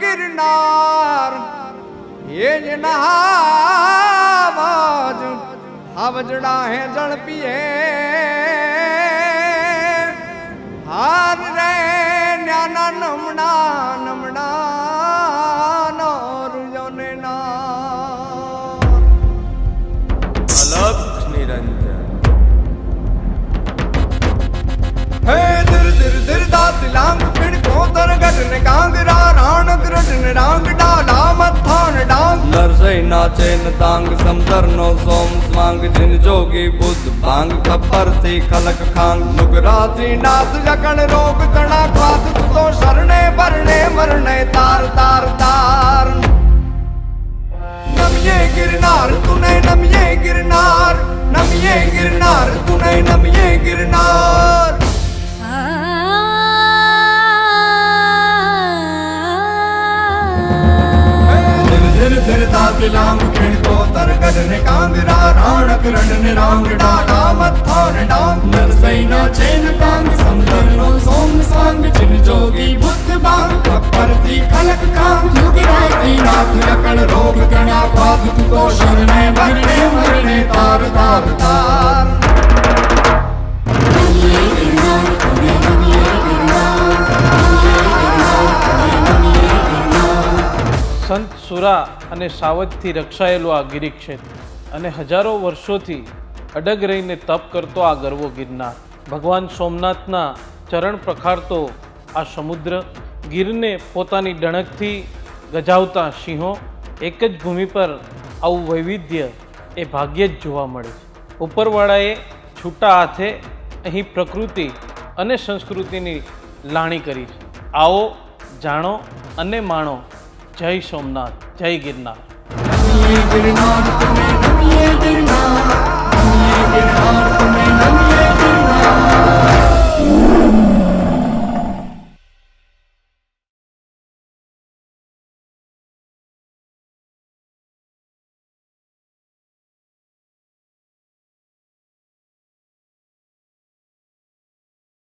गिरनार ये नहावाज हावजड़ा है जल पिए हार रे न्याना नमना नमना नौर योने ना अलग निरंजन हे दिर दिर दिर दात लांग पिण कोतर गटन कांगरा राण ग्रटन रांग डाला मत्थान डांग नरसई नाचे न तांग समदर नो सोम स्वांग जिन जोगी बुद्ध भांग खपर थी खलक खांग नुगराती नाथ जकण रोग कणा क्वाथ तो शरणे भरणे मरणे तार तार तार नमिये गिरनार तूने नमिये गिरनार तूने नमिये गिरनार दिल दातिलांग खिण को तरगड ने कांगरा राणक रड ने रांग डाला मत्थान डांग नरसई नाचे न तांग समदर नो सोम सांग जिन जोगी बुद्ध बांग खप्पर थी खलक खांग युगराती नाथ यकण रोग कणा पाप तो शरणे भरणे मरणे तार तार तार સંત સુરા અને સાવજથી રક્ષાયેલું આ ગિરિક્ષેત્ર અને હજારો વર્ષોથી અડગ રહીને તપ કરતો આ ગરવો ગિરનાર ભગવાન સોમનાથના ચરણ પ્રખારતો આ સમુદ્ર ગીરને પોતાની ડણકથી ગજાવતા સિંહો એક જ ભૂમિ પર આવું વૈવિધ્ય એ ભાગ્યે જ જોવા મળે છે ઉપરવાળાએ છૂટા હાથે અહીં પ્રકૃતિ અને સંસ્કૃતિની લાણી કરી છે આવો જાણો અને માણો જય સોમનાથ જય गिरनार नमिये गिरनार तूने नमिये गिरनार नमिये गिरनार तूने नमिये गिरनार